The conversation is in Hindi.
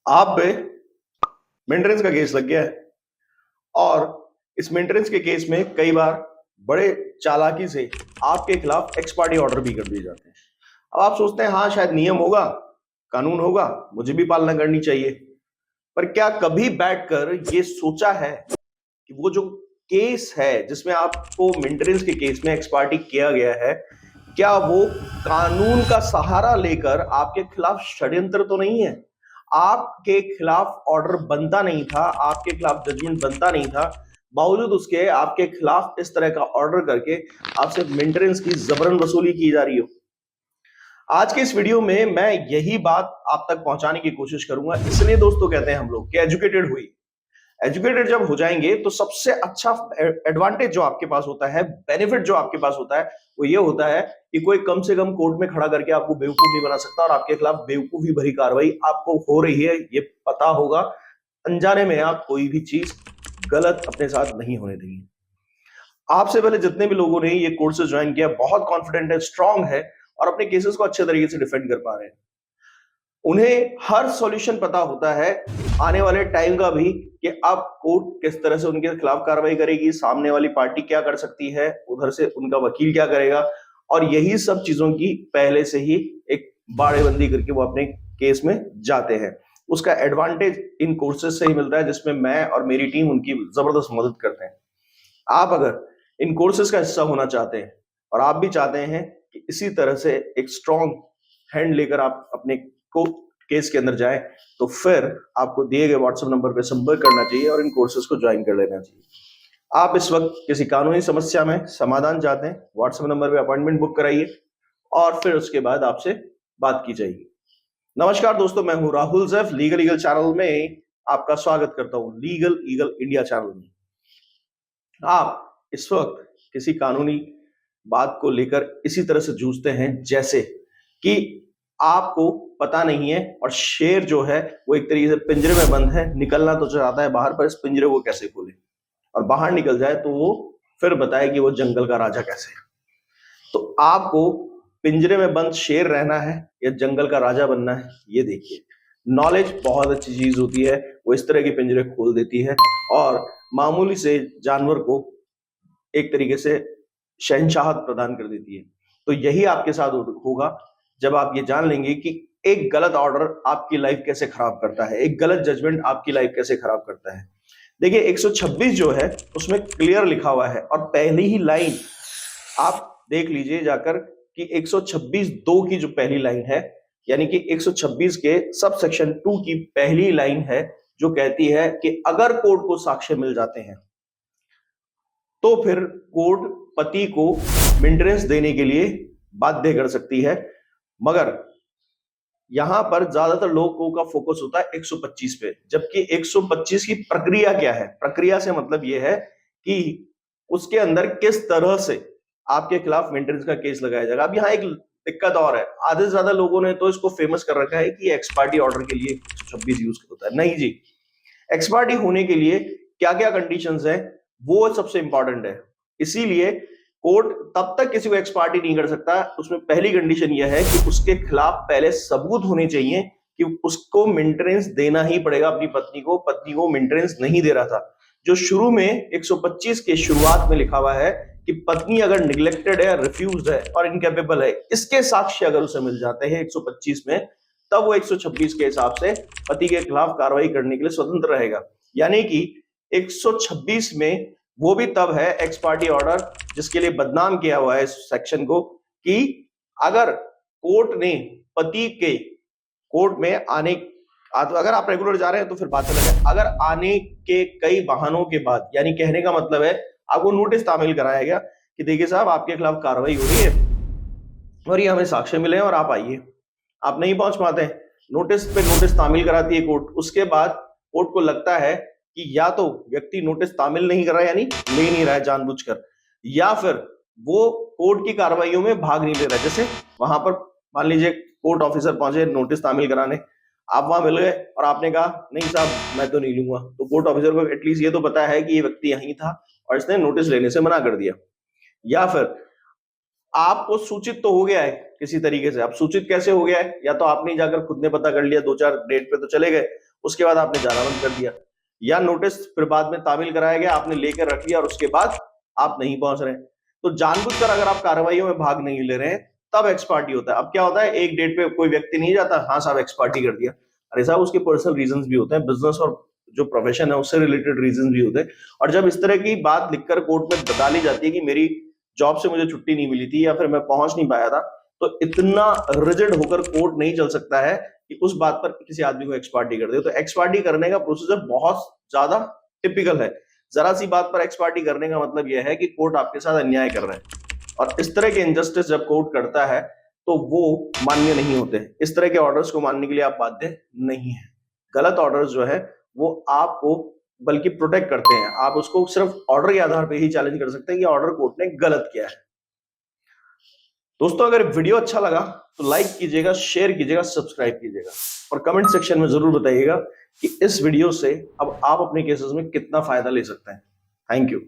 आप पे मेंटेनेंस का केस लग गया है और इस मेंटेनेंस के केस में कई बार बड़े चालाकी से आपके खिलाफ एक्स पार्टी ऑर्डर भी कर दिए जाते हैं। अब आप सोचते हैं हाँ शायद नियम होगा, कानून होगा, मुझे भी पालना करनी चाहिए। पर क्या कभी बैठकर ये सोचा है कि वो जो केस है जिसमें आपको मेंटेनेंस के केस में एक्स पार्टी किया गया है, क्या वो कानून का सहारा लेकर आपके खिलाफ षड्यंत्र तो नहीं है? आपके खिलाफ ऑर्डर बनता नहीं था, आपके खिलाफ जजमेंट बनता नहीं था, बावजूद उसके आपके खिलाफ इस तरह का ऑर्डर करके आपसे मेंटेनेंस की जबरन वसूली की जा रही हो। आज के इस वीडियो में मैं यही बात आप तक पहुंचाने की कोशिश करूंगा। इसलिए दोस्तों कहते हैं हम लोग कि एजुकेटेड हुई। एजुकेटेड जब हो जाएंगे तो सबसे अच्छा एडवांटेज जो आपके पास होता है, बेनिफिट जो आपके पास होता है, वो ये होता है कि कोई कम से कम कोर्ट में खड़ा करके आपको बेवकूफ नहीं बना सकता और आपके खिलाफ बेवकूफी भरी कार्रवाई आपको हो रही है ये पता होगा। अनजाने में आप कोई भी चीज गलत अपने साथ नहीं होने देंगे। आपसे पहले जितने भी लोगों ने ये कोर्सेज ज्वाइन किया बहुत कॉन्फिडेंट है, स्ट्रांग है और अपने केसेस को अच्छे तरीके से डिफेंड कर पा रहे हैं। उन्हें हर सॉल्यूशन पता होता है आने वाले टाइम का भी कि अब कोर्ट किस तरह से उनके खिलाफ कार्रवाई करेगी, सामने वाली पार्टी क्या कर सकती है, उधर से उनका वकील क्या करेगा, और यही सब चीजों की पहले से ही एक बाड़ेबंदी करके वो अपने केस में जाते हैं। उसका एडवांटेज इन कोर्सेज से ही मिलता है जिसमें मैं और मेरी टीम उनकी जबरदस्त मदद करते हैं। आप अगर इन कोर्सेज का हिस्सा होना चाहते हैं और आप भी चाहते हैं कि इसी तरह से एक स्ट्रॉन्ग हैंड लेकर आप अपने को केस के अंदर जाएं, तो फिर आपको दिए गए व्हाट्सएप नंबर पर संपर्क करना चाहिए और इन कोर्सेज को ज्वाइन कर लेना चाहिए। आप इस वक्त किसी कानूनी समस्या में समाधान चाहते हैं, व्हाट्सएप नंबर पे अपॉइंटमेंट बुक कराइए और फिर उसके बाद आपसे बात की जाएगी। नमस्कार दोस्तों, मैं हूं राहुल जैफ, लीगल ईगल चैनल में आपका स्वागत करता हूं, लीगल ईगल इंडिया चैनल में। आप इस वक्त किसी कानूनी बात को लेकर इसी तरह से जूझते हैं जैसे कि आपको पता नहीं है और शेर जो है वो एक तरीके से पिंजरे में बंद है, निकलना तो चाहता है बाहर, पर इस पिंजरे को कैसे खोले, और बाहर निकल जाए तो वो फिर बताए कि वो जंगल का राजा कैसे है। तो आपको पिंजरे में बंद शेर रहना है या जंगल का राजा बनना है, ये देखिए। नॉलेज बहुत अच्छी चीज होती है, वो इस तरह के पिंजरे खोल देती है और मामूली से जानवर को एक तरीके से शहंशाहत प्रदान कर देती है। तो यही आपके साथ होगा जब आप ये जान लेंगे कि एक गलत ऑर्डर आपकी लाइफ कैसे खराब करता है, एक गलत जजमेंट आपकी लाइफ कैसे खराब करता है। देखिए 126 जो है उसमें क्लियर लिखा हुआ है और पहली ही लाइन आप देख लीजिए जाकर कि 126 दो की जो पहली लाइन है, यानी कि 126 के सब सेक्शन 2 की पहली लाइन है जो कहती है कि अगर कोर्ट को साक्ष्य मिल जाते हैं तो फिर कोर्ट पति को मेंटेनेंस देने के लिए बाध्य कर सकती है। मगर यहां पर ज्यादातर लोगों का फोकस होता है 125 पे, जबकि 125 की प्रक्रिया क्या है। प्रक्रिया से मतलब यह है कि उसके अंदर किस तरह से आपके खिलाफ मेंटेनेंस का केस लगाया जाएगा। अब यहाँ एक दिक्कत और है, आधे से ज्यादा लोगों ने तो इसको फेमस कर रखा है कि एक्स पार्टी ऑर्डर के लिए 126 यूज होता है। नहीं जी, एक्स पार्टी होने के लिए क्या क्या कंडीशंस है वो सबसे इंपॉर्टेंट है। इसीलिए कोर्ट तब तक किसी को एक्स पार्टी नहीं कर सकता, उसमें पहली कंडीशन यह है कि उसके खिलाफ पहले सबूत होने चाहिए कि उसको मेंटेनेंस देना ही पड़ेगा अपनी पत्नी को मेंटेनेंस नहीं दे रहा था। जो शुरू में 125 के शुरुआत में लिखा हुआ है कि पत्नी अगर निग्लेक्टेड है, रिफ्यूज है और इनकेपेबल है, इसके साक्ष्य अगर उसे मिल जाते हैं 125 में, तब वो 126 के हिसाब से पति के खिलाफ कार्रवाई करने के लिए स्वतंत्र रहेगा। यानी कि 126 में वो भी तब है एक्स पार्टी ऑर्डर जिसके लिए बदनाम किया हुआ है इस सेक्शन को, कि अगर कोर्ट ने पति के कोर्ट में आने, अगर आप रेगुलर जा रहे हैं तो फिर बात अलग है, अगर आने के कई बहानों के बाद, यानी कहने का मतलब है आपको नोटिस तामील कराया गया कि देखिए साहब आपके खिलाफ कार्रवाई हो रही है और ये हमें साक्ष्य मिले हैं और आप आइए, आप नहीं पहुंच पाते हैं, नोटिस पे नोटिस तामील कराती है कोर्ट। उसके बाद कोर्ट को लगता है कि या तो व्यक्ति नोटिस तामील नहीं कर रहा है यानी ले नहीं रहा है जानबूझकर, या फिर वो कोर्ट की कार्रवाइयों में भाग नहीं ले रहा है। जैसे वहां पर मान लीजिए कोर्ट ऑफिसर पहुंचे नोटिस तामील कराने, आप वहां मिल गए और आपने कहा नहीं साहब मैं तो नहीं लूंगा, तो कोर्ट ऑफिसर को एटलीस्ट ये तो पता है कि ये व्यक्ति यहीं था और इसने नोटिस लेने से मना कर दिया। या फिर आपको सूचित तो हो गया है किसी तरीके से, आप सूचित कैसे हो गया है, या तो आपने जाकर खुद ने पता कर लिया, दो चार डेट पे तो चले गए, उसके बाद आपने जाना बंद कर दिया, या नोटिस फिर बाद में तामील कराया गया, आपने लेकर रख लिया और उसके बाद आप नहीं पहुंच रहे। तो जानबूझकर अगर आप कार्रवाइयों में भाग नहीं ले रहे हैं तब एक्स पार्टी होता है। अब क्या होता है, एक डेट पे कोई व्यक्ति नहीं जाता, हाँ साहब एक्स पार्टी कर दिया, अरे साहब उसके पर्सनल रीजंस भी होते हैं, बिजनेस और जो प्रोफेशन है उससे रिलेटेड रीजंस भी होते हैं। और जब इस तरह की बात लिखकर कोर्ट में डाली जाती है कि मेरी जॉब से मुझे छुट्टी नहीं मिली थी या फिर मैं पहुंच नहीं पाया था, तो इतना रिजिड होकर कोर्ट नहीं चल सकता है कि उस बात पर किसी आदमी को एक्स पार्टी कर दे। तो एक्स पार्टी करने का प्रोसीजर बहुत ज्यादा टिपिकल है। जरा सी बात पर एक्स पार्टी करने का मतलब यह है कि कोर्ट आपके साथ अन्याय कर रहा है, और इस तरह के इनजस्टिस जब कोर्ट करता है तो वो मान्य नहीं होते। इस तरह के ऑर्डर्स को मानने के लिए आप बाध्य नहीं है। गलत ऑर्डर्स जो है वो आपको बल्कि प्रोटेक्ट करते हैं, आप उसको सिर्फ ऑर्डर के आधार पर ही चैलेंज कर सकते हैं कि ऑर्डर कोर्ट ने गलत किया है। दोस्तों अगर वीडियो अच्छा लगा तो लाइक कीजिएगा, शेयर कीजिएगा, सब्सक्राइब कीजिएगा और कमेंट सेक्शन में जरूर बताइएगा कि इस वीडियो से अब आप अपने केसेस में कितना फायदा ले सकते हैं। Thank you.